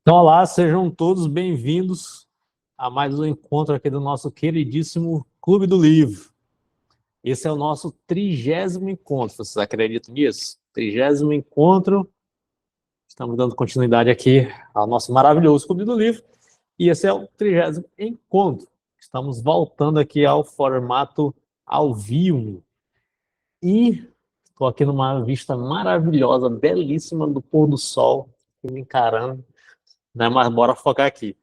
Então, olá, sejam todos bem-vindos a mais um encontro aqui do nosso queridíssimo Clube do Livro. Esse é o nosso 30º encontro, vocês acreditam nisso? 30º encontro, estamos dando continuidade aqui ao nosso maravilhoso Clube do Livro, e esse é o 30º encontro. Estamos voltando aqui ao formato ao vivo, e estou aqui numa vista maravilhosa, belíssima do pôr do sol, me encarando. Né? Mas bora focar aqui.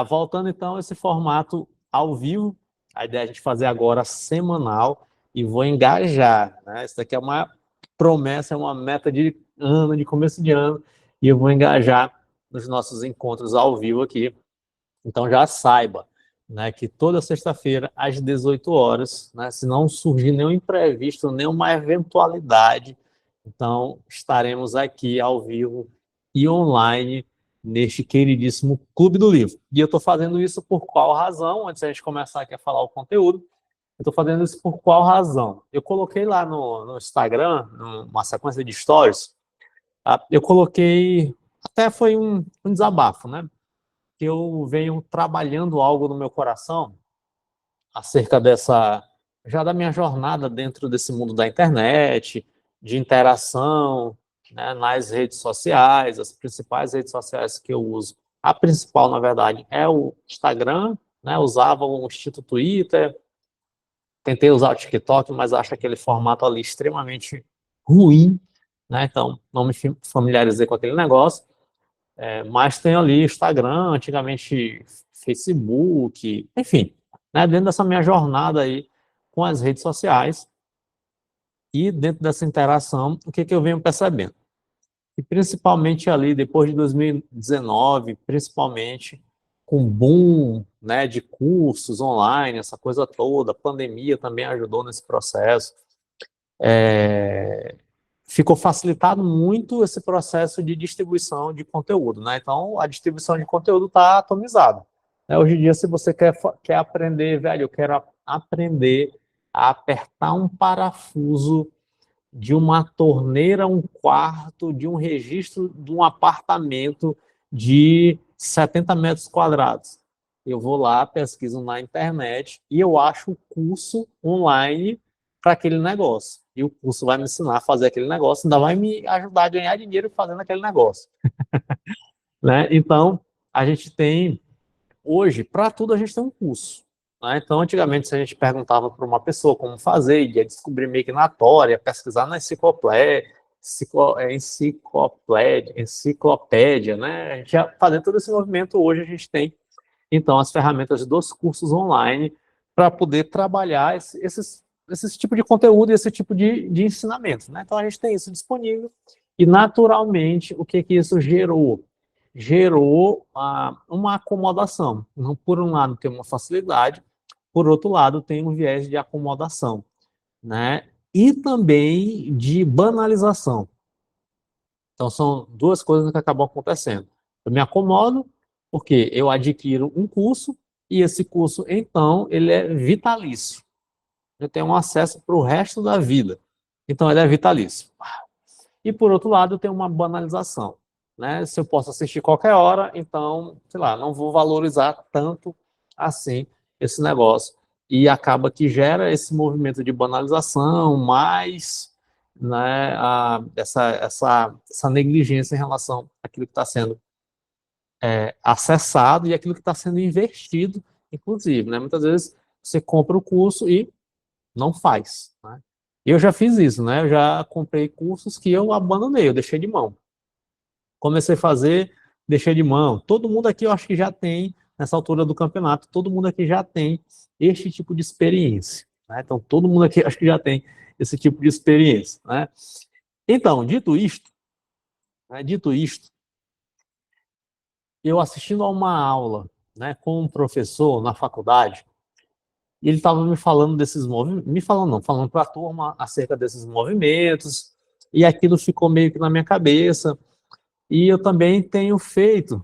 Voltando então a esse formato ao vivo, a ideia é a gente fazer agora semanal e vou engajar. Né? Isso daqui é uma promessa, é uma meta de ano, de começo de ano, e eu vou engajar nos nossos encontros ao vivo aqui. Então já saiba, né, que toda sexta-feira, às 18 horas, né, se não surgir nenhum imprevisto, nenhuma eventualidade, então estaremos aqui ao vivo e online neste queridíssimo Clube do Livro. E eu estou fazendo isso por qual razão? Antes da gente começar aqui a falar o conteúdo, eu estou fazendo isso por qual razão? Eu coloquei lá no Instagram, numa sequência de stories, eu coloquei, até foi um desabafo, né? Que eu venho trabalhando algo no meu coração acerca já da minha jornada dentro desse mundo da internet, de interação, né, nas redes sociais, as principais redes sociais que eu uso. A principal, na verdade, é o Instagram, né, usava o extinto Twitter, tentei usar o TikTok, mas acho aquele formato ali extremamente ruim, né, então não me familiarizei com aquele negócio. Mas tem ali Instagram, antigamente Facebook, enfim, né, dentro dessa minha jornada aí com as redes sociais e dentro dessa interação, o que eu venho percebendo? E principalmente ali, depois de 2019, principalmente com o boom, né, de cursos online, essa coisa toda, a pandemia também ajudou nesse processo, ficou facilitado muito esse processo de distribuição de conteúdo, né? Então, a distribuição de conteúdo está atomizada. Hoje em dia, se você quer aprender, velho, eu quero aprender a apertar um parafuso de uma torneira, um quarto, de um registro de um apartamento de 70 metros quadrados. Eu vou lá, pesquiso na internet e eu acho o curso online para aquele negócio. E o curso vai me ensinar a fazer aquele negócio, ainda vai me ajudar a ganhar dinheiro fazendo aquele negócio. Né? Então, a gente tem, hoje, para tudo a gente tem um curso. Né? Então, antigamente, se a gente perguntava para uma pessoa como fazer, ia descobrir meio que na tora, pesquisar na enciclopédia, né? A gente ia fazer todo esse movimento, hoje a gente tem, então, as ferramentas dos cursos online para poder trabalhar esse tipo de conteúdo e esse tipo de ensinamento. Né? Então, a gente tem isso disponível e, naturalmente, o que isso gerou? Gerou uma acomodação. Por um lado, tem uma facilidade, por outro lado, tem um viés de acomodação, né? E também de banalização. Então, são duas coisas que acabam acontecendo. Eu me acomodo, porque eu adquiro um curso, e esse curso, então, ele é vitalício. Eu tenho um acesso para o resto da vida. Então, ele é vitalício. E, por outro lado, tem uma banalização. Né? Se eu posso assistir qualquer hora, então, sei lá, não vou valorizar tanto assim esse negócio. E acaba que gera esse movimento de banalização, mais, né, essa negligência em relação àquilo que está sendo acessado e aquilo que está sendo investido, inclusive. Né? Muitas vezes você compra o curso e não faz. Né? Eu já fiz isso, né? Eu já comprei cursos que eu abandonei, eu deixei de mão. Comecei a fazer, deixei de mão. Todo mundo aqui, eu acho que já tem, nessa altura do campeonato, todo mundo aqui já tem este tipo de experiência. Né? Então, todo mundo aqui, acho que já tem esse tipo de experiência. Né? Então, dito isto, eu assistindo a uma aula, né, com um professor na faculdade, e ele estava me falando desses movimentos, me falando não, falando para a turma acerca desses movimentos, e aquilo ficou meio que na minha cabeça, e eu também tenho feito.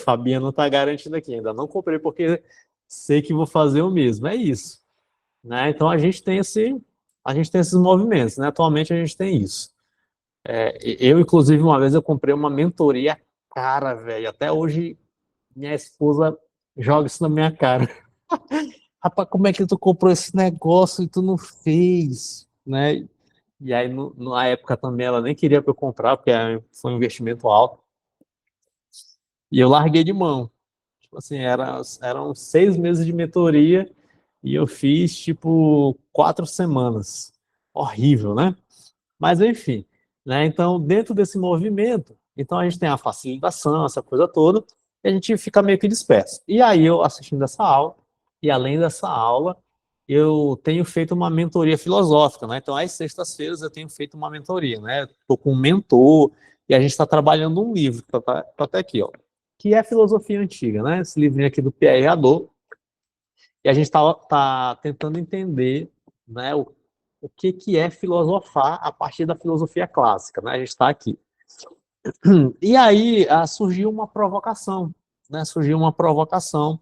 Fabiano está garantindo aqui, ainda não comprei porque sei que vou fazer o mesmo, é isso. Né? Então a gente tem esses movimentos, né? Atualmente a gente tem isso. Eu, inclusive, uma vez eu comprei uma mentoria Cara, velho, até hoje minha esposa joga isso na minha cara. Rapaz, como é que tu comprou esse negócio e tu não fez, né? E aí, na época também, ela nem queria que eu comprar, porque foi um investimento alto. E eu larguei de mão. Tipo assim, eram 6 meses de mentoria e eu fiz, tipo, 4 semanas. Horrível, né? Mas, enfim, né? Então, dentro desse movimento, então a gente tem a facilitação, essa coisa toda, e a gente fica meio que disperso. E aí, eu assistindo essa aula, e além dessa aula, eu tenho feito uma mentoria filosófica, né? Então, às sextas-feiras eu tenho feito uma mentoria, né? Estou com um mentor, e a gente está trabalhando um livro, que está até aqui, ó, que é Filosofia Antiga, né? Esse livrinho aqui do Pierre Hadot, e a gente está tentando entender, né, o que é filosofar a partir da filosofia clássica, né? A gente está aqui. E aí surgiu uma provocação, né? Surgiu uma provocação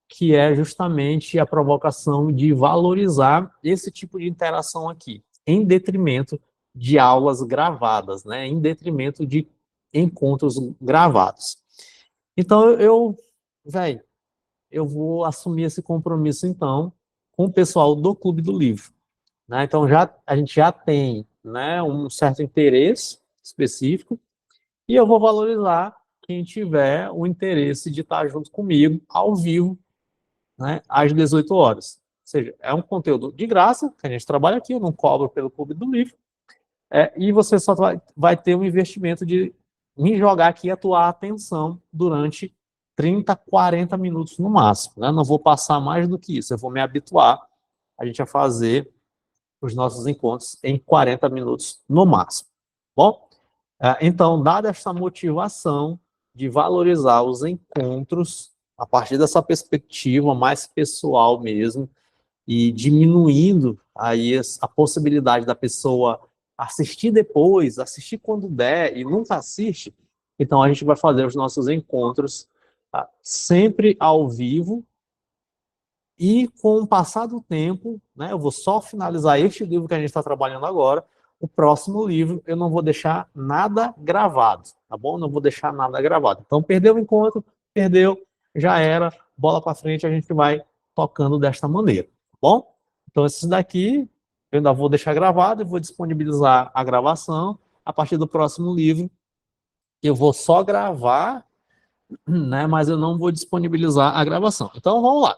que é justamente a provocação de valorizar esse tipo de interação aqui, em detrimento de aulas gravadas, né? Em detrimento de encontros gravados. Então velho, eu vou assumir esse compromisso então com o pessoal do Clube do Livro, né? Então a gente já tem, né, um certo interesse específico e eu vou valorizar quem tiver o interesse de estar junto comigo ao vivo, né, às 18 horas. Ou seja, é um conteúdo de graça que a gente trabalha aqui, eu não cobro pelo Clube do Livro, e você só vai ter um investimento de me jogar aqui e a tua atenção durante 30, 40 minutos no máximo, né? Não vou passar mais do que isso, eu vou me habituar a gente a fazer os nossos encontros em 40 minutos no máximo. Bom, então, dada essa motivação de valorizar os encontros a partir dessa perspectiva mais pessoal mesmo, e diminuindo aí a possibilidade da pessoa assistir depois, assistir quando der e nunca assiste, então a gente vai fazer os nossos encontros sempre ao vivo e com o passar do tempo, né, eu vou só finalizar este livro que a gente está trabalhando agora, o próximo livro eu não vou deixar nada gravado, tá bom? Não vou deixar nada gravado. Então perdeu o encontro, perdeu, já era, bola para frente, a gente vai tocando desta maneira, tá bom? Então esses daqui eu ainda vou deixar gravado e vou disponibilizar a gravação. A partir do próximo livro eu vou só gravar, né, mas eu não vou disponibilizar a gravação. Então vamos lá.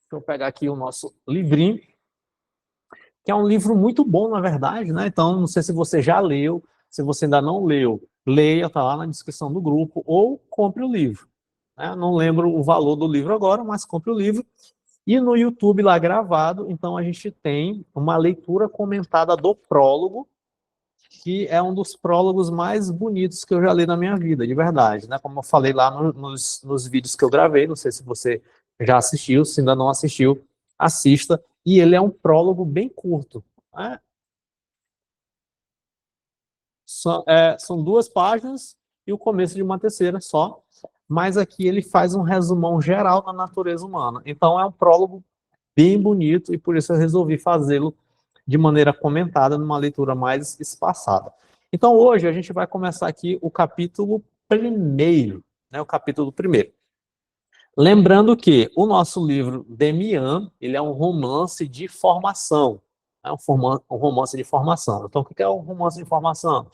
Deixa eu pegar aqui o nosso livrinho, que é um livro muito bom, na verdade, né? Então, não sei se você já leu, se você ainda não leu, leia, tá lá na descrição do grupo, ou compre o livro, né? Não lembro o valor do livro agora, mas compre o livro. E no YouTube lá gravado, então a gente tem uma leitura comentada do prólogo, que é um dos prólogos mais bonitos que eu já li na minha vida, de verdade, né? Como eu falei lá nos vídeos que eu gravei, não sei se você já assistiu, se ainda não assistiu, assista. E ele é um prólogo bem curto, né? São 2 páginas e o começo de uma terceira só, mas aqui ele faz um resumão geral da natureza humana. Então é um prólogo bem bonito e por isso eu resolvi fazê-lo de maneira comentada, numa leitura mais espaçada. Então, hoje, a gente vai começar aqui o capítulo primeiro, né, o capítulo primeiro. Lembrando que o nosso livro Demian, ele é um romance de formação, é um romance de formação. Então, o que é um romance de formação?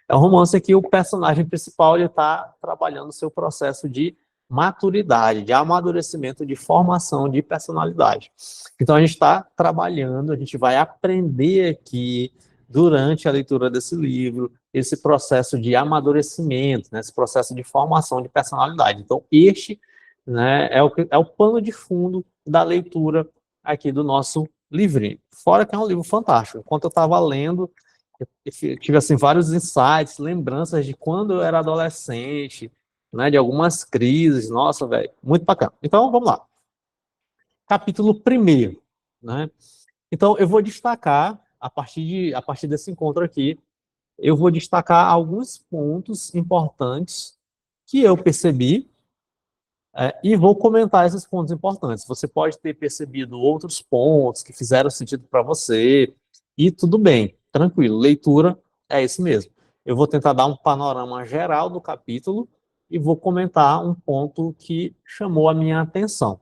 É um romance em que o personagem principal está trabalhando o seu processo de maturidade, de amadurecimento, de formação de personalidade. Então, a gente está trabalhando, a gente vai aprender aqui, durante a leitura desse livro, esse processo de amadurecimento, né, esse processo de formação de personalidade. Então, este, né, é o pano de fundo da leitura aqui do nosso livrinho. Fora que é um livro fantástico. Enquanto eu estava lendo, eu tive assim, vários insights, lembranças de quando eu era adolescente, né, de algumas crises. Nossa, velho, muito bacana. Então, vamos lá. Capítulo primeiro, né? Então, eu vou destacar, a partir desse encontro aqui, eu vou destacar alguns pontos importantes que eu percebi, e vou comentar esses pontos importantes. Você pode ter percebido outros pontos que fizeram sentido para você, e tudo bem, tranquilo. Leitura é isso mesmo. eu vou tentar dar um panorama geral do capítulo e vou comentar um ponto que chamou a minha atenção.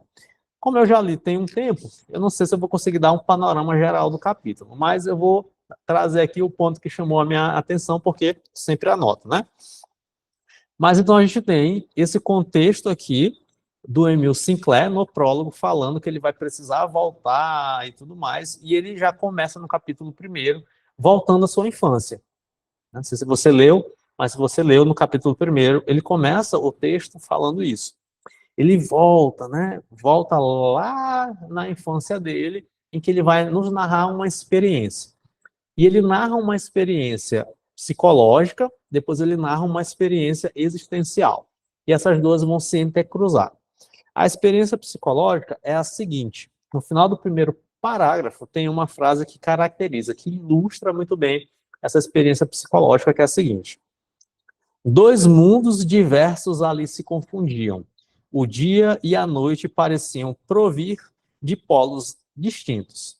Como eu já li tem um tempo, eu não sei se eu vou conseguir dar um panorama geral do capítulo, mas eu vou trazer aqui o ponto que chamou a minha atenção, porque sempre anoto, né? Mas então a gente tem esse contexto aqui do Emil Sinclair no prólogo, falando que ele vai precisar voltar e tudo mais, e ele já começa no capítulo 1º, voltando à sua infância. Não sei se você leu, mas se você leu no capítulo 1º, ele começa o texto falando isso. Ele volta, né? Volta lá na infância dele, em que ele vai nos narrar uma experiência. E ele narra uma experiência psicológica, depois ele narra uma experiência existencial. E essas duas vão se intercruzar. A experiência psicológica é a seguinte: no final do primeiro parágrafo tem uma frase que caracteriza, que ilustra muito bem essa experiência psicológica, que é a seguinte: dois mundos diversos ali se confundiam. O dia e a noite pareciam provir de polos distintos.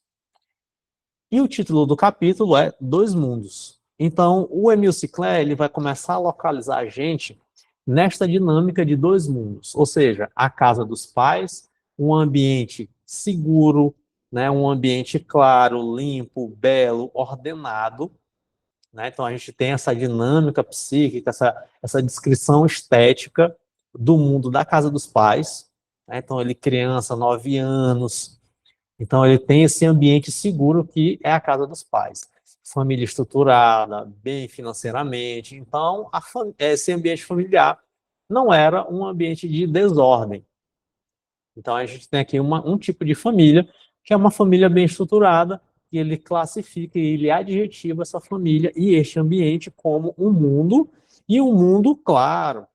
E o título do capítulo é Dois Mundos. Então, o Emil Sinclair ele vai começar a localizar a gente nesta dinâmica de dois mundos, ou seja, a casa dos pais, um ambiente seguro, né, um ambiente claro, limpo, belo, ordenado, né? Então, a gente tem essa dinâmica psíquica, essa descrição estética do mundo da casa dos pais, né? Então, ele criança, 9 anos, então ele tem esse ambiente seguro que é a casa dos pais. Família estruturada, bem financeiramente. Então, esse ambiente familiar não era um ambiente de desordem. Então, a gente tem aqui um tipo de família, que é uma família bem estruturada, e ele classifica e ele adjetiva essa família e este ambiente como um mundo, e um mundo claro,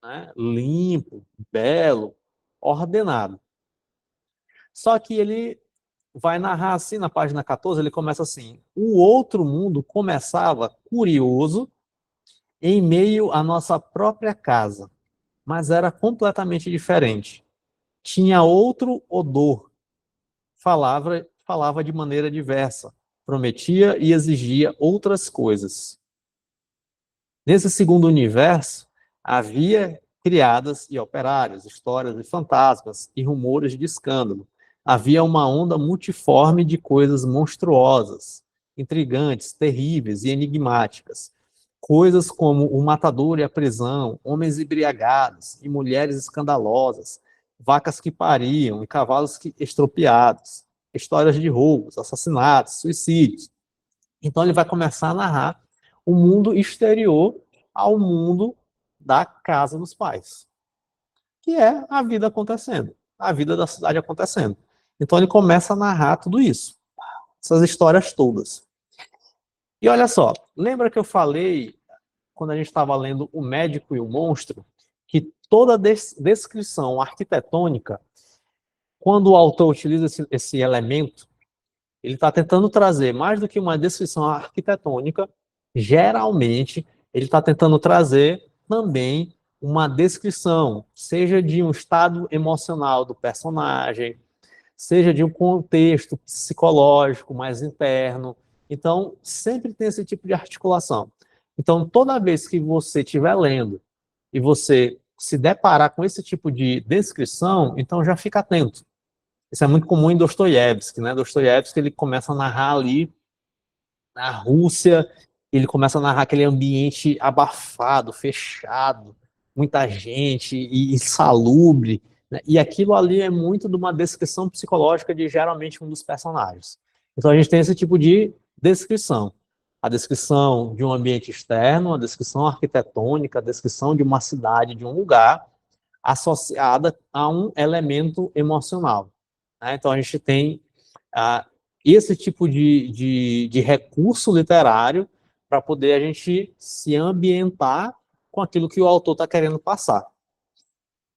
né? Limpo, belo, ordenado. Só que ele vai narrar assim, na página 14, ele começa assim: o outro mundo começava curioso em meio à nossa própria casa, mas era completamente diferente. Tinha outro odor, falava de maneira diversa, prometia e exigia outras coisas. Nesse segundo universo, havia criadas e operários, histórias de fantasmas e rumores de escândalo. Havia uma onda multiforme de coisas monstruosas, intrigantes, terríveis e enigmáticas. Coisas como o matador e a prisão, homens embriagados e mulheres escandalosas, vacas que pariam e cavalos estropiados, histórias de roubos, assassinatos, suicídios. Então ele vai começar a narrar o mundo exterior ao mundo da casa dos pais, que é a vida acontecendo, a vida da cidade acontecendo. Então ele começa a narrar tudo isso, essas histórias todas. E olha só, lembra que eu falei, quando a gente estava lendo O Médico e o Monstro, que toda descrição arquitetônica, quando o autor utiliza esse elemento, ele está tentando trazer mais do que uma descrição arquitetônica, geralmente ele está tentando trazer também uma descrição, seja de um estado emocional do personagem, seja de um contexto psicológico mais interno. Então, sempre tem esse tipo de articulação. Então, toda vez que você estiver lendo e você se deparar com esse tipo de descrição, então já fica atento. Isso é muito comum em Dostoiévski, né? Dostoiévski, ele começa a narrar ali na Rússia, ele começa a narrar aquele ambiente abafado, fechado, muita gente e insalubre, né? E aquilo ali é muito de uma descrição psicológica de geralmente um dos personagens. Então a gente tem esse tipo de descrição. A descrição de um ambiente externo, a descrição arquitetônica, a descrição de uma cidade, de um lugar, associada a um elemento emocional, né? Então a gente tem esse tipo de recurso literário para poder a gente se ambientar com aquilo que o autor está querendo passar.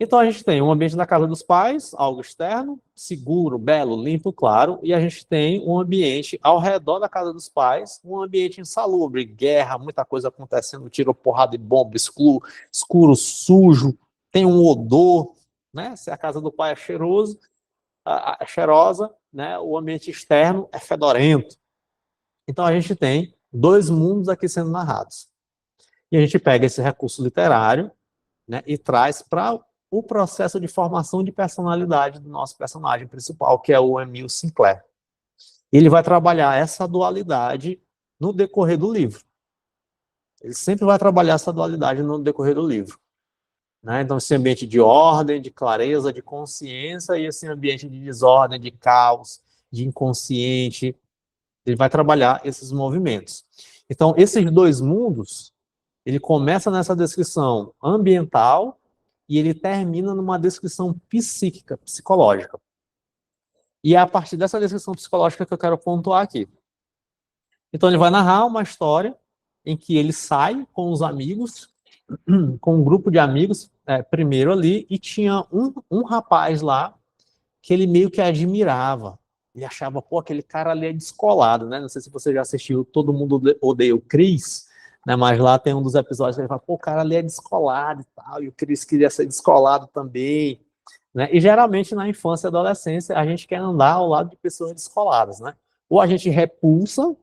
Então a gente tem um ambiente da casa dos pais, algo externo, seguro, belo, limpo, claro, e a gente tem um ambiente ao redor da casa dos pais, um ambiente insalubre, guerra, muita coisa acontecendo, tiro, porrada de bomba, escuro, sujo, tem um odor, né? Se a casa do pai é é cheirosa, né? O ambiente externo é fedorento. Então a gente tem dois mundos aqui sendo narrados. E a gente pega esse recurso literário, né, e traz para o processo de formação de personalidade do nosso personagem principal, que é o Emile Sinclair. Ele vai trabalhar essa dualidade no decorrer do livro. Ele sempre vai trabalhar essa dualidade no decorrer do livro. Né? Então, esse ambiente de ordem, de clareza, de consciência, e esse ambiente de desordem, de caos, de inconsciente, ele vai trabalhar esses movimentos. Então, esses dois mundos, ele começa nessa descrição ambiental e ele termina numa descrição psíquica, psicológica. E é a partir dessa descrição psicológica que eu quero pontuar aqui. Então, ele vai narrar uma história em que ele sai com os amigos, com um grupo de amigos, primeiro ali, e tinha um rapaz lá que ele meio que admirava. Ele achava, pô, aquele cara ali é descolado, né? Não sei se você já assistiu Todo Mundo Odeia o Chris, né? Mas lá tem um dos episódios que ele fala, pô, o cara ali é descolado e tal, e o Chris queria ser descolado também, né? E geralmente na infância e adolescência a gente quer andar ao lado de pessoas descoladas, né? Ou a gente repulsa,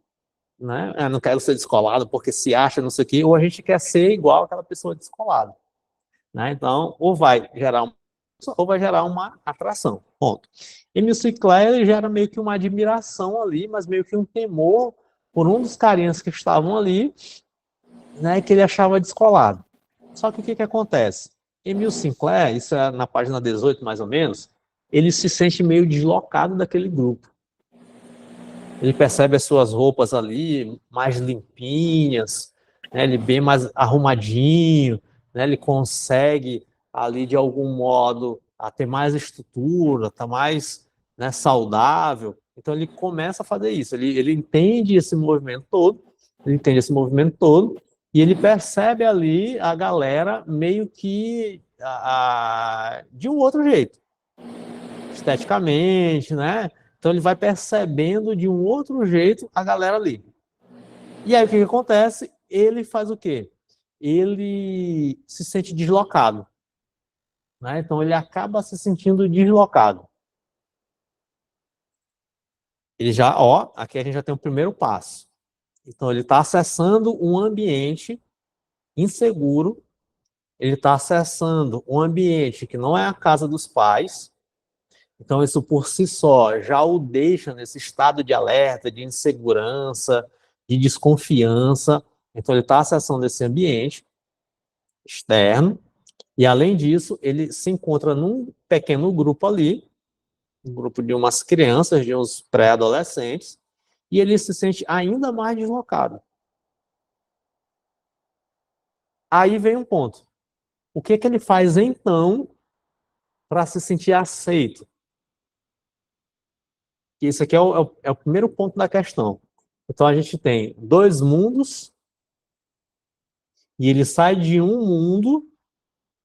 né? Eu não quero ser descolado porque se acha não sei o quê, ou a gente quer ser igual aquela pessoa descolada, né? Então, ou vai gerar uma atração, ponto. E no Sinclair ele gera meio que uma admiração ali, mas meio que um temor por um dos carinhas que estavam ali, né, que ele achava descolado. Só que o que acontece? Emile Sinclair, isso é na página 18 mais ou menos, ele se sente meio deslocado daquele grupo. Ele percebe as suas roupas ali mais limpinhas, né, ele bem mais arrumadinho, né, ele consegue ali de algum modo a ter mais estrutura, tá mais, né, saudável. Então ele começa a fazer isso. Ele entende esse movimento todo, e ele percebe ali a galera meio que de um outro jeito, esteticamente, né? Então ele vai percebendo de um outro jeito a galera ali. E aí o que acontece? Ele faz o quê? Ele se sente deslocado, né? Então ele acaba se sentindo deslocado. Ele já, ó, aqui a gente já tem o primeiro passo. Então ele está acessando um ambiente inseguro, ele está acessando um ambiente que não é a casa dos pais. Então, isso por si só já o deixa nesse estado de alerta, de insegurança, de desconfiança. Então, ele está acessando esse ambiente externo, e além disso, ele se encontra num pequeno grupo ali, um grupo de umas crianças, de uns pré-adolescentes, e ele se sente ainda mais deslocado. Aí vem um ponto. O que que ele faz então para se sentir aceito? Isso aqui é o primeiro ponto da questão. Então a gente tem dois mundos, e ele sai de um mundo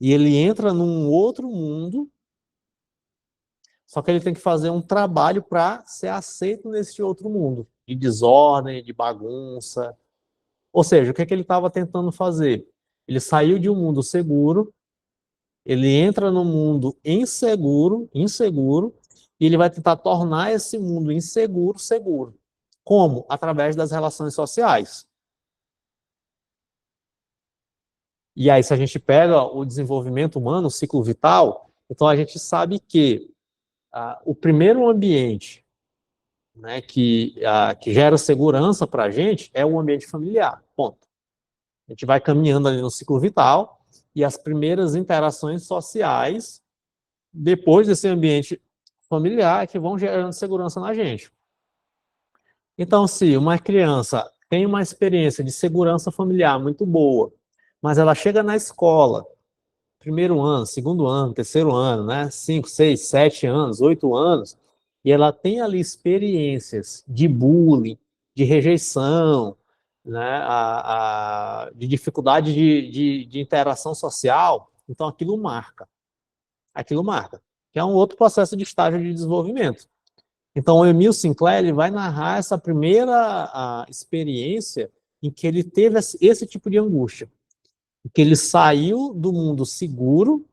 e ele entra num outro mundo, só que ele tem que fazer um trabalho para ser aceito nesse outro mundo, de desordem, de bagunça. Ou seja, o que é que ele estava tentando fazer? Ele saiu de um mundo seguro, ele entra num mundo inseguro, e ele vai tentar tornar esse mundo inseguro seguro. Como? Através das relações sociais. E aí, se a gente pega o desenvolvimento humano, o ciclo vital, então a gente sabe que o primeiro ambiente, né, que gera segurança para a gente é o ambiente familiar. Ponto. A gente vai caminhando ali no ciclo vital e as primeiras interações sociais, depois desse ambiente familiar, que vão gerando segurança na gente. Então, se uma criança tem uma experiência de segurança familiar muito boa, mas ela chega na escola, primeiro ano, segundo ano, terceiro ano, né? 5, 6, 7 anos, 8 anos, e ela tem ali experiências de bullying, de rejeição, né? De dificuldade de interação social, então aquilo marca. Aquilo marca. Que é um outro processo de estágio de desenvolvimento. Então, o Emile Sinclair ele vai narrar essa primeira experiência em que ele teve esse tipo de angústia. Que ele saiu do mundo seguro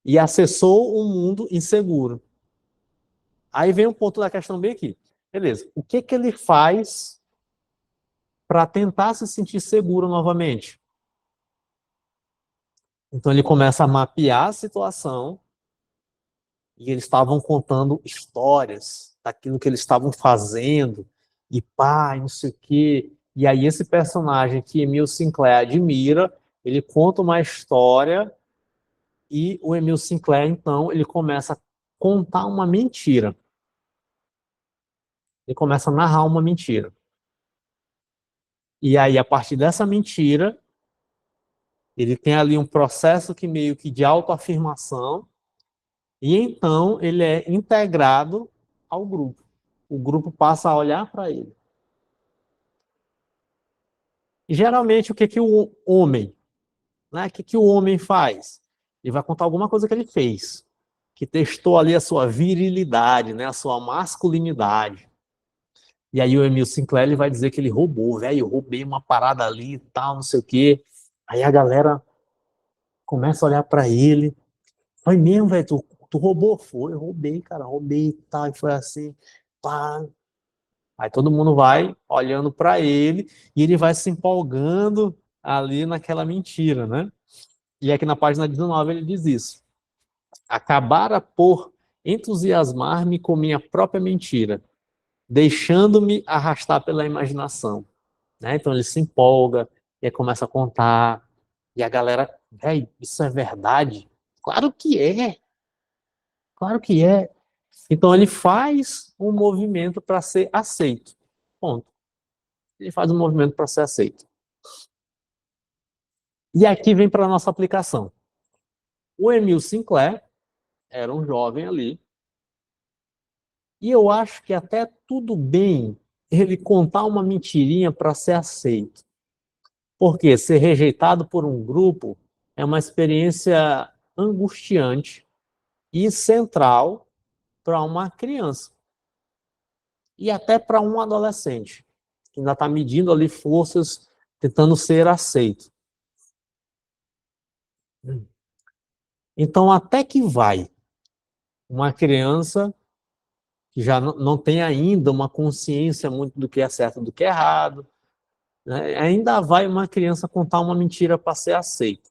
e acessou um mundo inseguro. Aí vem um ponto da questão bem aqui. Beleza, o que que ele faz para tentar se sentir seguro novamente? Então ele começa a mapear a situação e eles estavam contando histórias daquilo que eles estavam fazendo e pá, não sei o quê. E aí esse personagem que Emil Sinclair admira, ele conta uma história e o Emil Sinclair, então, ele começa a contar uma mentira. Ele começa a narrar uma mentira. E aí, a partir dessa mentira, ele tem ali um processo que meio que de autoafirmação, e então ele é integrado ao grupo. O grupo passa a olhar para ele. E geralmente, o que que o homem, né? O que que o homem faz? Ele vai contar alguma coisa que ele fez, que testou ali a sua virilidade, né? A sua masculinidade. E aí o Emil Sinclair ele vai dizer que ele roubou, velho, eu roubei uma parada ali e tal, não sei o quê. Aí a galera começa a olhar para ele. Foi mesmo, velho, tu roubou? Foi, eu roubei, cara, roubei e tal, e foi assim, pá. Aí todo mundo vai olhando para ele e ele vai se empolgando ali naquela mentira, né? E aqui na página 19 ele diz isso. Acabara por entusiasmar-me com minha própria mentira, deixando-me arrastar pela imaginação. Né? Então ele se empolga, e aí começa a contar, e a galera, velho, isso é verdade? Claro que é, claro que é. Então ele faz um movimento para ser aceito. Ponto. Ele faz um movimento para ser aceito. E aqui vem para a nossa aplicação. O Emil Sinclair era um jovem ali, e eu acho que até tudo bem ele contar uma mentirinha para ser aceito. Porque ser rejeitado por um grupo é uma experiência angustiante e central para uma criança e até para um adolescente que ainda está medindo ali forças, tentando ser aceito. Então, até que vai uma criança que já não tem ainda uma consciência muito do que é certo e do que é errado, né? Ainda vai uma criança contar uma mentira para ser aceita.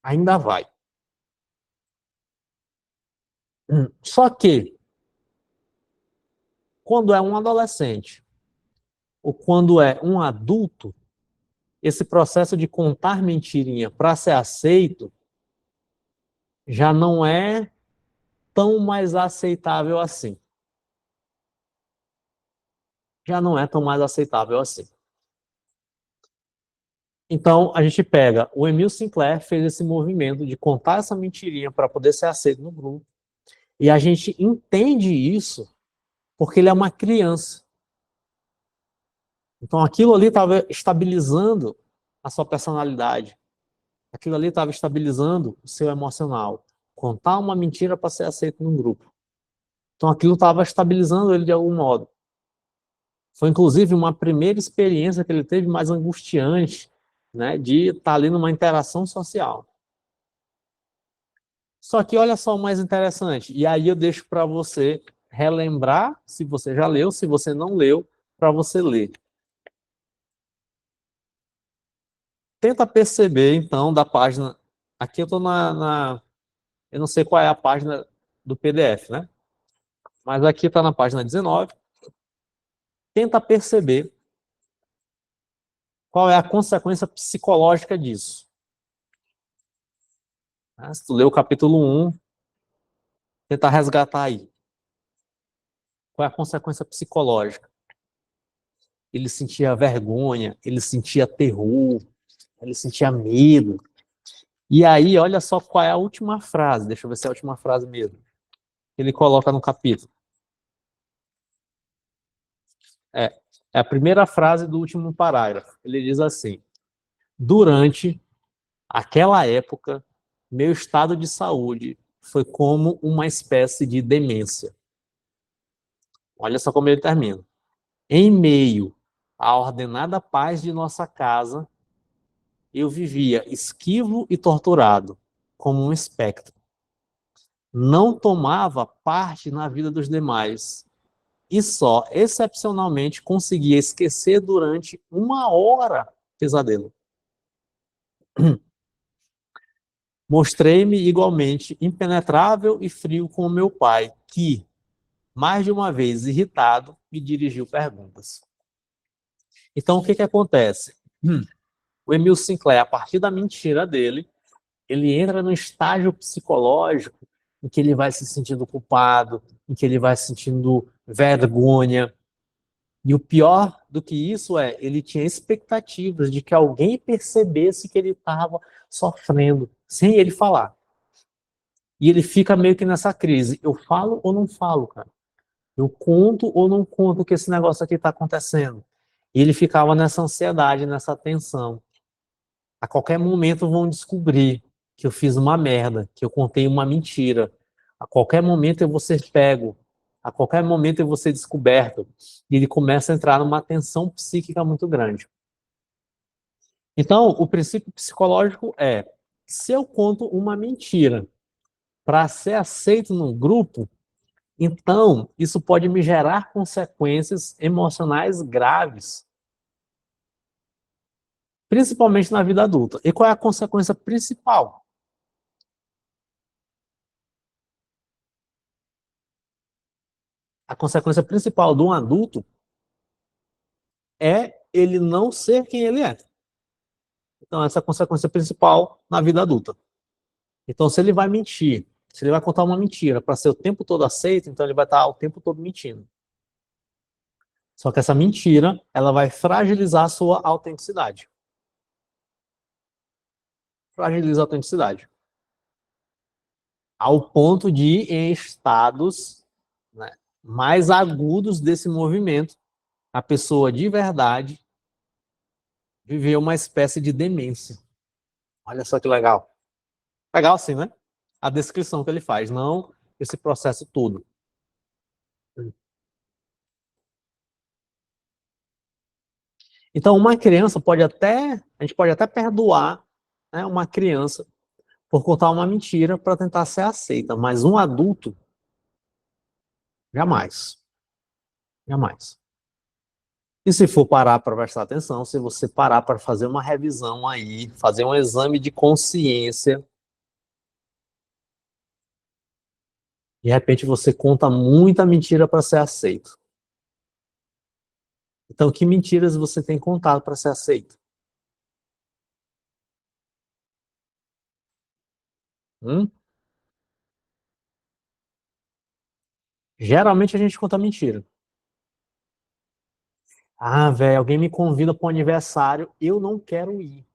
Ainda vai. Só que, quando é um adolescente ou quando é um adulto, esse processo de contar mentirinha para ser aceito já não é tão mais aceitável assim. Já não é tão mais aceitável assim. Então, a gente pega, o Emil Sinclair fez esse movimento de contar essa mentirinha para poder ser aceito no grupo, e a gente entende isso porque ele é uma criança. Então, aquilo ali estava estabilizando a sua personalidade. Aquilo ali estava estabilizando o seu emocional. Contar uma mentira para ser aceito num grupo. Então, aquilo estava estabilizando ele de algum modo. Foi, inclusive, uma primeira experiência que ele teve mais angustiante, né, de estar ali numa interação social. Só que olha só o mais interessante, e aí eu deixo para você relembrar, se você já leu, se você não leu, para você ler. Tenta perceber, então, da página... Aqui eu estou eu não sei qual é a página do PDF, né? Mas aqui está na página 19. Tenta perceber qual é a consequência psicológica disso. Se tu ler o capítulo 1, tentar resgatar aí. Qual é a consequência psicológica? Ele sentia vergonha, ele sentia terror, ele sentia medo. E aí, olha só qual é a última frase. Deixa eu ver se é a última frase mesmo. Ele coloca no capítulo. É a primeira frase do último parágrafo. Ele diz assim: durante aquela época, meu estado de saúde foi como uma espécie de demência. Olha só como ele termina. Em meio à ordenada paz de nossa casa, eu vivia esquivo e torturado, como um espectro. Não tomava parte na vida dos demais e só, excepcionalmente, conseguia esquecer durante 1 hora pesadelo. Mostrei-me igualmente impenetrável e frio com o meu pai, que, mais de uma vez irritado, me dirigiu perguntas. Então, o que acontece? O Emil Sinclair, a partir da mentira dele, ele entra no estágio psicológico em que ele vai se sentindo culpado, em que ele vai sentindo vergonha. E o pior do que isso ele tinha expectativas de que alguém percebesse que ele estava sofrendo, sem ele falar. E ele fica meio que nessa crise. Eu falo ou não falo, cara? Eu conto ou não conto que esse negócio aqui está acontecendo? E ele ficava nessa ansiedade, nessa tensão. A qualquer momento vão descobrir que eu fiz uma merda, que eu contei uma mentira. A qualquer momento eu vou ser pego. A qualquer momento eu vou ser descoberto. E ele começa a entrar numa tensão psíquica muito grande. Então, o princípio psicológico é: se eu conto uma mentira para ser aceito no grupo, então isso pode me gerar consequências emocionais graves, principalmente na vida adulta. E qual é a consequência principal? A consequência principal de um adulto é ele não ser quem ele é. Então, essa é a consequência principal na vida adulta. Então, se ele vai mentir, se ele vai contar uma mentira para ser o tempo todo aceito, então ele vai estar o tempo todo mentindo. Só que essa mentira, ela vai fragilizar a sua autenticidade. Fragiliza a autenticidade. Ao ponto de, em estados, né, mais agudos desse movimento, a pessoa de verdade viver uma espécie de demência. Olha só que legal. Legal assim, né? A descrição que ele faz, não esse processo todo. Então, uma criança a gente pode até perdoar, né, uma criança por contar uma mentira para tentar ser aceita, mas um adulto, jamais. Jamais. E se for parar para prestar atenção, se você parar para fazer uma revisão aí, fazer um exame de consciência, de repente você conta muita mentira para ser aceito. Então, que mentiras você tem contado para ser aceito? Hum? Geralmente a gente conta mentira. Ah, velho, alguém me convida para um aniversário, eu não quero ir.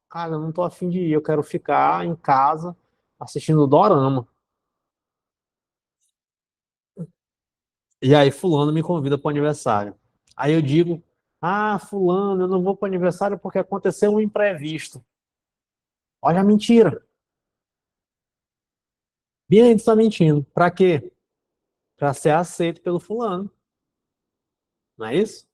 Cara, eu não tô afim de ir, eu quero ficar em casa assistindo Dorama. E aí fulano me convida para o aniversário. Aí eu digo, ah, fulano, eu não vou para o aniversário porque aconteceu um imprevisto. Olha a mentira. Bem, a gente está mentindo. Para quê? Para ser aceito pelo fulano. Não é isso?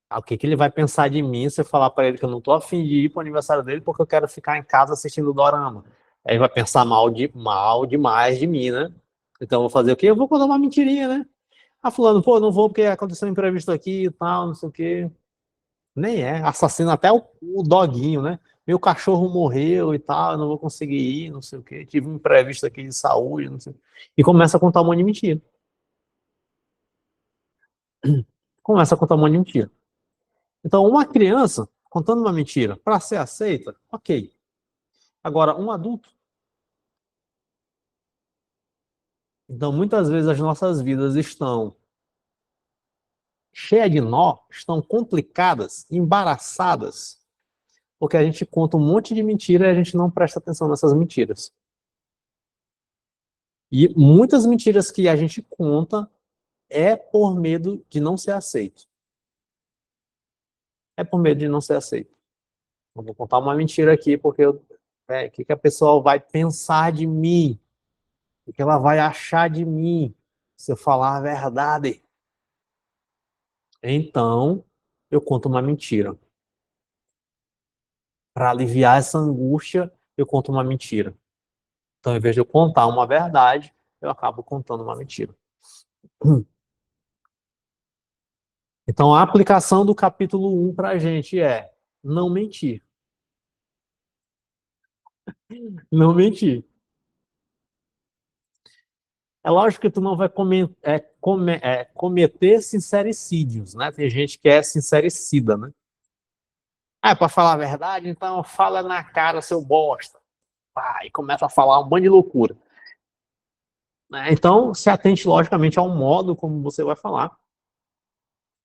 Ah, o que que ele vai pensar de mim se eu falar para ele que eu não tô afim de ir para o aniversário dele porque eu quero ficar em casa assistindo Dorama? Aí ele vai pensar mal demais de mim, né? Então eu vou fazer o quê? Eu vou contar uma mentirinha, né? Ah, fulano, pô, não vou porque aconteceu um imprevisto aqui e tal, não sei o quê. Nem é, assassina até o doguinho, né? Meu cachorro morreu e tal, eu não vou conseguir ir, não sei o quê. Tive um imprevisto aqui de saúde, não sei. E começa a contar um monte de mentira. Começa a contar um monte de mentira. Então, uma criança contando uma mentira para ser aceita, ok. Agora, um adulto. Então, muitas vezes as nossas vidas estão cheias de nó, estão complicadas, embaraçadas, porque a gente conta um monte de mentira e a gente não presta atenção nessas mentiras. E muitas mentiras que a gente conta é por medo de não ser aceito. É por medo de não ser aceito. Eu vou contar uma mentira aqui, porque o que a pessoa vai pensar de mim? O que ela vai achar de mim se eu falar a verdade? Então, eu conto uma mentira. Para aliviar essa angústia, eu conto uma mentira. Então, em vez de eu contar uma verdade, eu acabo contando uma mentira. Então, a aplicação do capítulo 1 para a gente é não mentir. Não mentir. É lógico que tu não vai cometer sincericídios, né? Tem gente que é sincericida, né? Ah, para falar a verdade, então fala na cara, seu bosta. Pá, e começa a falar um monte de loucura, né? Então, se atente, logicamente, ao modo como você vai falar.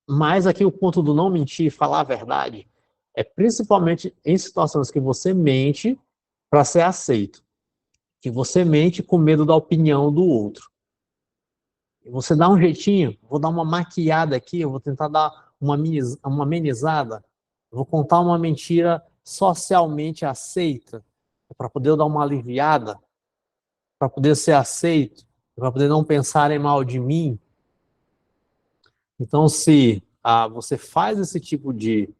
Mas aqui o ponto do não mentir, falar a verdade, é principalmente em situações que você mente para ser aceito, que você mente com medo da opinião do outro. E você dá um jeitinho, vou dar uma maquiada aqui, eu vou tentar dar uma amenizada, vou contar uma mentira socialmente aceita, para poder dar uma aliviada, para poder ser aceito, para poder não pensarem mal de mim. Então, se você faz esse tipo de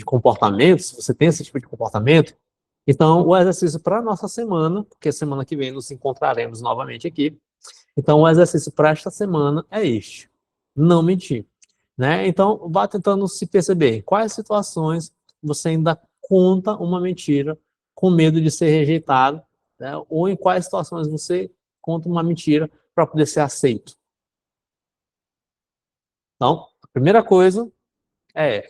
comportamento, se você tem esse tipo de comportamento, então o exercício para a nossa semana, porque semana que vem nos encontraremos novamente aqui, então o exercício para esta semana é este: não mentir. Né? Então, vá tentando se perceber em quais situações você ainda conta uma mentira com medo de ser rejeitado, né? Ou em quais situações você conta uma mentira para poder ser aceito. Então, a primeira coisa é,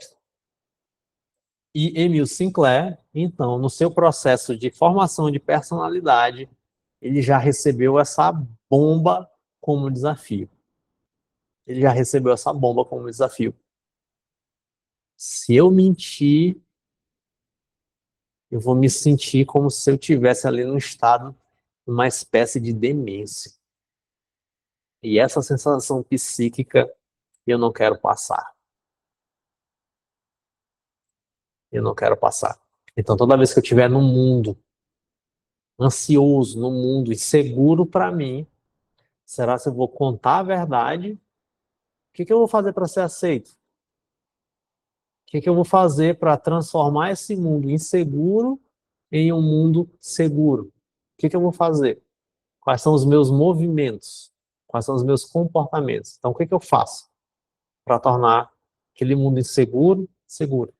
e Emil Sinclair, então, no seu processo de formação de personalidade, ele já recebeu essa bomba como desafio. Ele já recebeu essa bomba como desafio. Se eu mentir, eu vou me sentir como se eu tivesse ali num estado, uma espécie de demência. E essa sensação psíquica eu não quero passar. Eu não quero passar. Então, toda vez que eu estiver num mundo ansioso, num mundo inseguro para mim, será se eu vou contar a verdade? O que eu vou fazer para ser aceito? O que eu vou fazer para transformar esse mundo inseguro em um mundo seguro? O que eu vou fazer? Quais são os meus movimentos? Quais são os meus comportamentos? Então, o que eu faço para tornar aquele mundo inseguro seguro?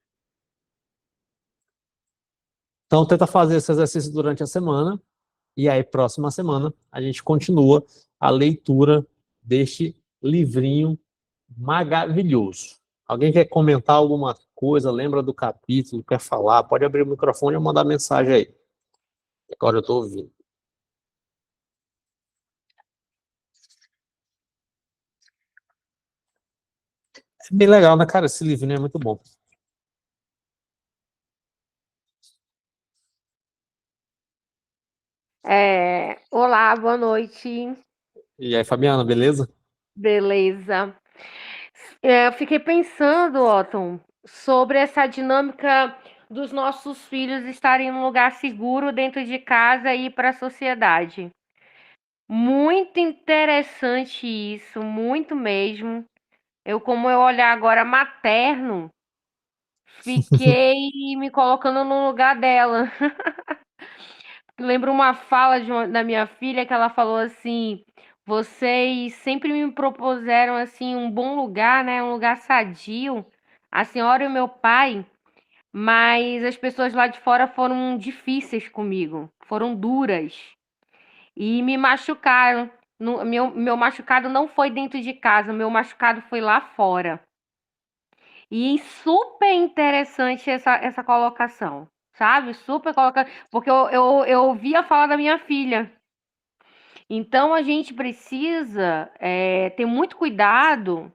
Então, tenta fazer esse exercício durante a semana e aí, próxima semana, a gente continua a leitura deste livrinho maravilhoso. Alguém quer comentar alguma coisa? Lembra do capítulo? Quer falar? Pode abrir o microfone e mandar mensagem aí. Agora eu estou ouvindo. É bem legal, né, cara? Esse livrinho é muito bom. Olá, boa noite. E aí, Fabiana, beleza? Beleza. Eu fiquei pensando, Otton, sobre essa dinâmica dos nossos filhos estarem num lugar seguro dentro de casa e ir para a sociedade. Muito interessante isso, muito mesmo. Como eu olhar agora materno, fiquei me colocando no lugar dela. Lembro uma fala da minha filha que ela falou assim: "Vocês sempre me propuseram assim um bom lugar, né, um lugar sadio, a senhora e o meu pai, mas as pessoas lá de fora foram difíceis comigo, foram duras e me machucaram. Meu machucado não foi dentro de casa, meu machucado foi lá fora". E super interessante essa colocação, sabe? Super coloca, porque eu ouvi a fala da minha filha. Então a gente precisa ter muito cuidado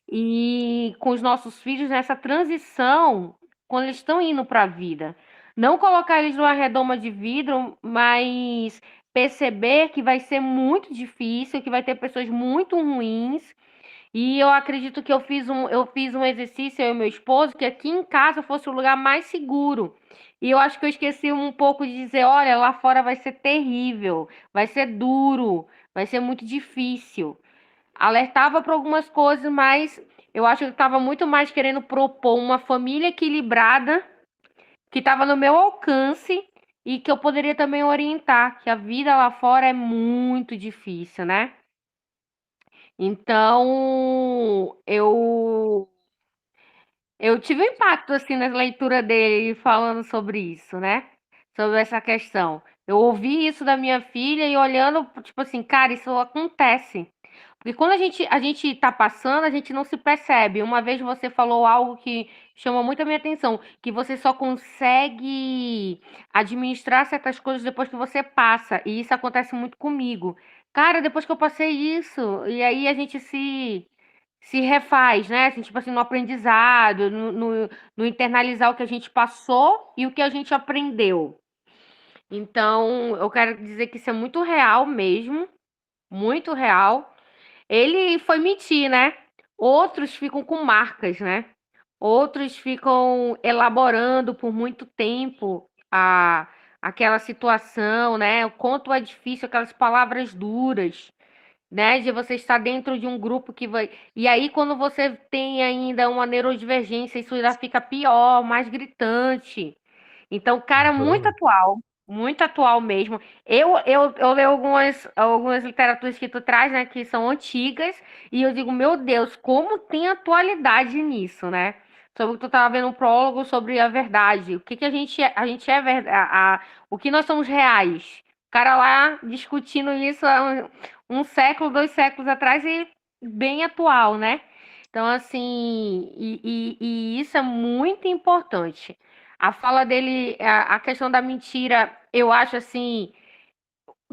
e com os nossos filhos nessa transição quando eles estão indo para a vida. Não colocar eles numa redoma de vidro, mas perceber que vai ser muito difícil, que vai ter pessoas muito ruins. E eu acredito que eu fiz um exercício, eu e meu esposo, que aqui em casa fosse o lugar mais seguro. E eu acho que eu esqueci um pouco de dizer, olha, lá fora vai ser terrível, vai ser duro, vai ser muito difícil. Alertava para algumas coisas, mas eu acho que eu estava muito mais querendo propor uma família equilibrada, que estava no meu alcance e que eu poderia também orientar, que a vida lá fora é muito difícil, né? Então, eu tive um impacto assim na leitura dele falando sobre isso, né? sobre essa questão. Eu ouvi isso da minha filha e olhando, tipo assim, cara, isso acontece. Porque quando a gente tá passando, a gente não se percebe. Uma vez você falou algo que chamou muito a minha atenção, que você só consegue administrar certas coisas depois que você passa, e isso acontece muito comigo. Cara, depois que eu passei isso, e aí a gente se refaz, né? Assim, tipo assim, no aprendizado, no internalizar o que a gente passou e o que a gente aprendeu. Então, eu quero dizer que isso é muito real mesmo, muito real. Ele foi mentir, né? Outros ficam com marcas, né? Outros ficam elaborando por muito tempo aquela situação, né? O quanto é difícil aquelas palavras duras, né? De você estar dentro de um grupo que vai. E aí, quando você tem ainda uma neurodivergência, isso ainda fica pior, mais gritante. Então, cara, Uhum. muito atual mesmo. Eu leio algumas literaturas que tu traz, né, que são antigas, e eu digo, meu Deus, como tem atualidade nisso, né? Sobre o que tu tava vendo um prólogo sobre a verdade. O que que a gente é verdade, o que nós somos reais. O cara lá discutindo isso há um século, 2 séculos atrás e bem atual, né? Então, assim, e isso é muito importante. A fala dele, a questão da mentira, eu acho assim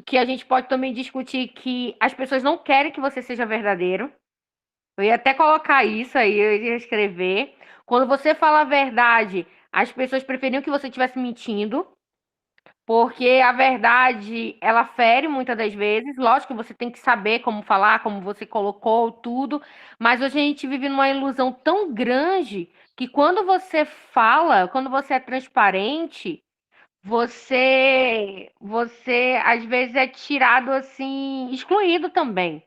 que a gente pode também discutir que as pessoas não querem que você seja verdadeiro. Eu ia até colocar isso aí, eu ia escrever. Quando você fala a verdade, as pessoas preferiam que você estivesse mentindo, porque a verdade, ela fere muitas das vezes. Lógico que você tem que saber como falar, como você colocou tudo, mas hoje a gente vive numa ilusão tão grande que quando você fala, quando você é transparente, você às vezes é tirado assim, excluído também,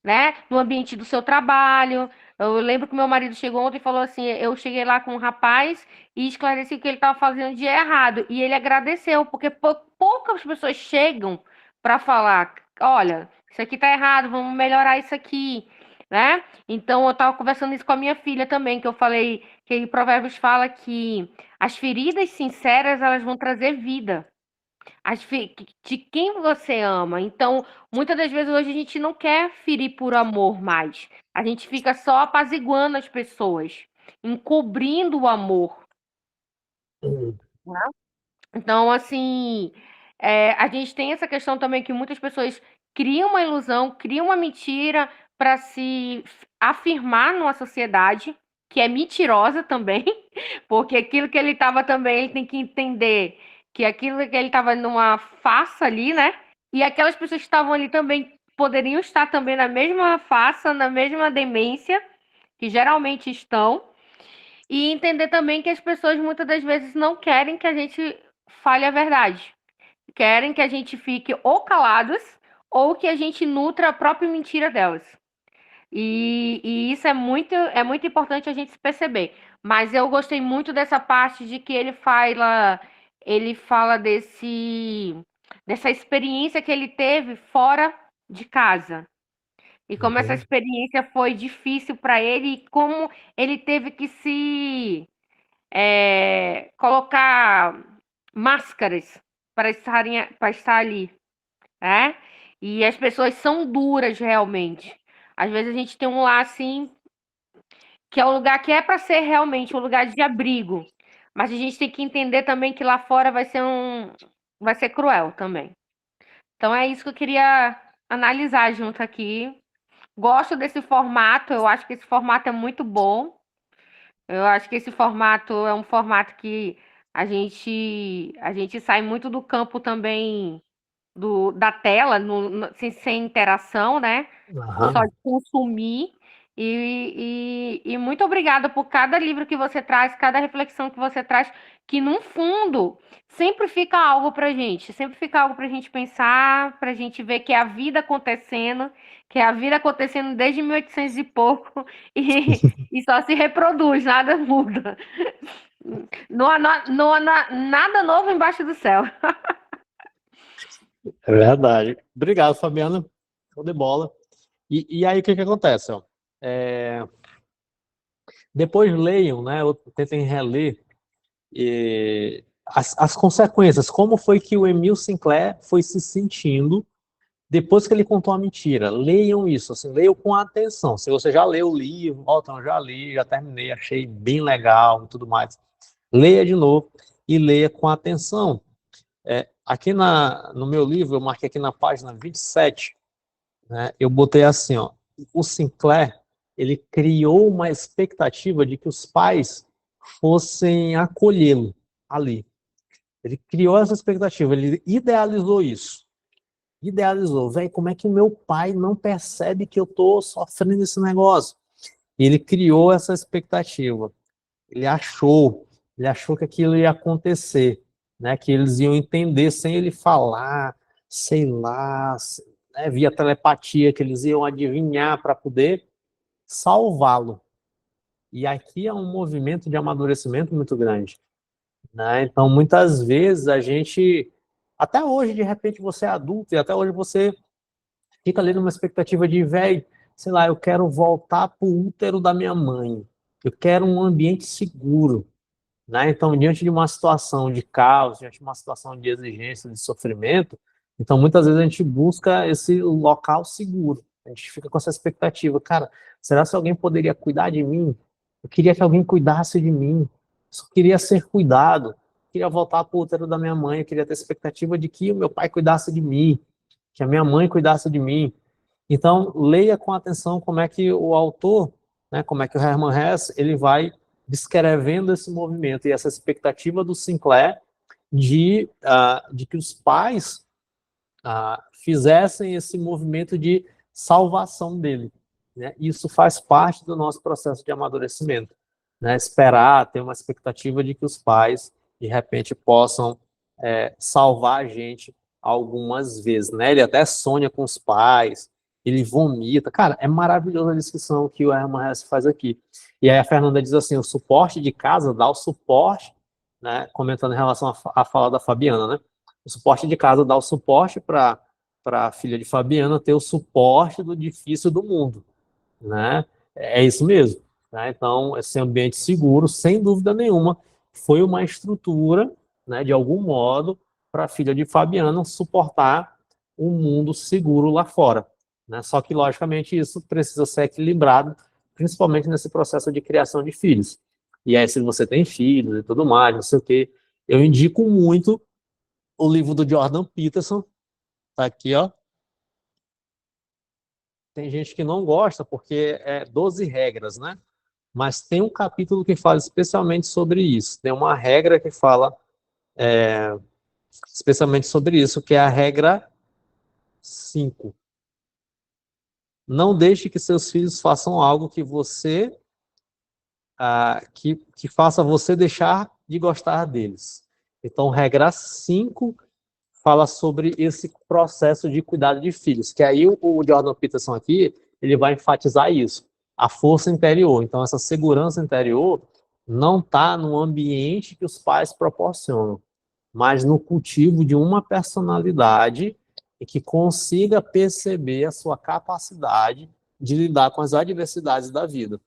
né? No ambiente do seu trabalho. Eu lembro que meu marido chegou ontem e falou assim: eu cheguei lá com um rapaz e esclareci o que ele estava fazendo de errado. E ele agradeceu, porque poucas pessoas chegam para falar: olha, isso aqui tá errado, vamos melhorar isso aqui, né? Então eu estava conversando isso com a minha filha também, que eu falei que Provérbios fala que as feridas sinceras elas vão trazer vida de quem você ama. Então, muitas das vezes hoje a gente não quer ferir por amor mais. A gente fica só apaziguando as pessoas, encobrindo o amor. Né? Então, assim, a gente tem essa questão também que muitas pessoas criam uma ilusão, criam uma mentira para se afirmar numa sociedade que é mentirosa também, porque aquilo que ele estava também, ele tem que entender que aquilo que ele estava numa farsa ali, né? E aquelas pessoas que estavam ali também poderiam estar também na mesma farsa, na mesma demência, que geralmente estão, e entender também que as pessoas muitas das vezes não querem que a gente fale a verdade. Querem que a gente fique ou calados ou que a gente nutra a própria mentira delas. E isso é muito importante a gente se perceber. Mas eu gostei muito dessa parte de que ele fala dessa experiência que ele teve fora de casa. E como essa Uhum. experiência foi difícil para ele e como ele teve que se colocar máscaras para estar ali, né? E as pessoas são duras realmente. Às vezes a gente tem um lar assim, que é o lugar que é para ser realmente um lugar de abrigo, mas a gente tem que entender também que lá fora vai ser cruel também. Então é isso que eu queria analisar junto aqui. Gosto desse formato, eu acho que esse formato é muito bom. Eu acho que esse formato é um formato que a gente sai muito do campo também da tela, sem interação, né? Só Aham. de consumir. E muito obrigada por cada livro que você traz, cada reflexão que você traz, que no fundo sempre fica algo pra gente, sempre fica algo pra gente pensar, pra gente ver que é a vida acontecendo, que é a vida acontecendo desde 1800 e pouco, e só se reproduz, nada muda. Não há nada novo embaixo do céu. É verdade. Obrigado, Fabiana. Show de bola. E aí, o que que acontece? Ó? É, depois leiam, né? Ou tentem reler as consequências, como foi que o Emil Sinclair foi se sentindo depois que ele contou a mentira. Leiam isso, assim, leiam com atenção. Se você já leu o livro, então já li, já terminei, achei bem legal e tudo mais. Leia de novo e leia com atenção. Aqui no meu livro, eu marquei aqui na página 27, né, eu botei assim, ó, o Sinclair, ele criou uma expectativa de que os pais fossem acolhê-lo ali. Ele criou essa expectativa, ele idealizou isso. Idealizou, velho, como é que o meu pai não percebe que eu tô sofrendo esse negócio? E ele criou essa expectativa. Ele achou que aquilo ia acontecer, né? Que eles iam entender sem ele falar, sei lá, né? Via telepatia, que eles iam adivinhar para poder salvá-lo. E aqui é um movimento de amadurecimento muito grande, né? Então, muitas vezes a gente, até hoje, de repente você é adulto e até hoje você fica ali numa expectativa de, velho, sei lá, eu quero voltar para o útero da minha mãe, eu quero um ambiente seguro, né? Então, diante de uma situação de caos, diante de uma situação de exigência, de sofrimento, então muitas vezes a gente busca esse local seguro. A gente fica com essa expectativa, cara, será que alguém poderia cuidar de mim? Eu queria que alguém cuidasse de mim. Eu só queria ser cuidado. Eu queria voltar para o útero da minha mãe. Eu queria ter a expectativa de que o meu pai cuidasse de mim, que a minha mãe cuidasse de mim. Então, leia com atenção como é que o autor, né, como é que o Hermann Hesse, ele vai descrevendo esse movimento e essa expectativa do Sinclair de que os pais fizessem esse movimento de salvação dele, né? Isso faz parte do nosso processo de amadurecimento, né? Esperar, ter uma expectativa de que os pais, de repente, possam salvar a gente algumas vezes, né? Ele até sonha com os pais, ele vomita. Cara, é maravilhosa a descrição que o Hermann Hesse faz aqui. E aí a Fernanda diz assim, o suporte de casa dá o suporte, né? Comentando em relação à fala da Fabiana, né? O suporte de casa dá o suporte para a filha de Fabiana ter o suporte do difícil do mundo, né? É isso mesmo, né? Então, esse ambiente seguro, sem dúvida nenhuma, foi uma estrutura, né, de algum modo, para a filha de Fabiana suportar um mundo seguro lá fora, né? Só que, logicamente, isso precisa ser equilibrado, principalmente nesse processo de criação de filhos. E aí, se você tem filhos e tudo mais, não sei o quê, eu indico muito o livro do Jordan Peterson, tá aqui, ó. Tem gente que não gosta porque é 12 regras, né? Mas tem um capítulo que fala especialmente sobre isso. Tem uma regra que fala especialmente sobre isso, que é a regra 5. Não deixe que seus filhos façam algo que que faça você deixar de gostar deles. Então, regra 5 fala sobre esse processo de cuidado de filhos, que aí o Jordan Peterson aqui, ele vai enfatizar isso, a força interior. Então, essa segurança interior não está no ambiente que os pais proporcionam, mas no cultivo de uma personalidade e que consiga perceber a sua capacidade de lidar com as adversidades da vida.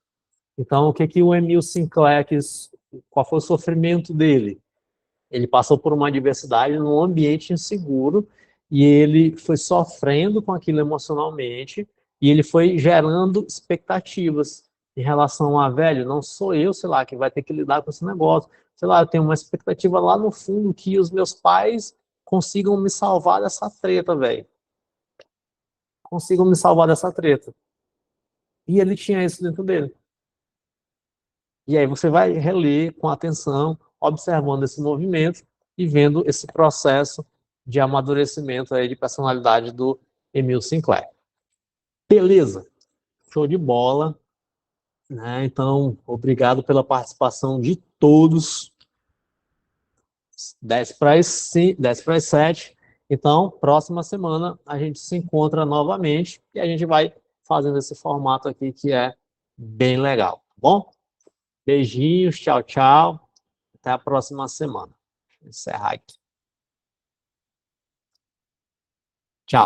Então, o que o Emil Sinclair quis, qual foi o sofrimento dele? Ele passou por uma adversidade num ambiente inseguro e ele foi sofrendo com aquilo emocionalmente e ele foi gerando expectativas em relação a, velho, não sou eu, sei lá, que vai ter que lidar com esse negócio. Sei lá, eu tenho uma expectativa lá no fundo que os meus pais consigam me salvar dessa treta, velho. Consigam me salvar dessa treta. E ele tinha isso dentro dele. E aí você vai reler com atenção, observando esse movimento e vendo esse processo de amadurecimento aí de personalidade do Emil Sinclair. Beleza, show de bola, né? Então, obrigado pela participação de todos. 10 para as 7. Então, próxima semana a gente se encontra novamente e a gente vai fazendo esse formato aqui que é bem legal, tá bom? Beijinhos, tchau, tchau. Até a próxima semana. Vou encerrar aqui. Tchau.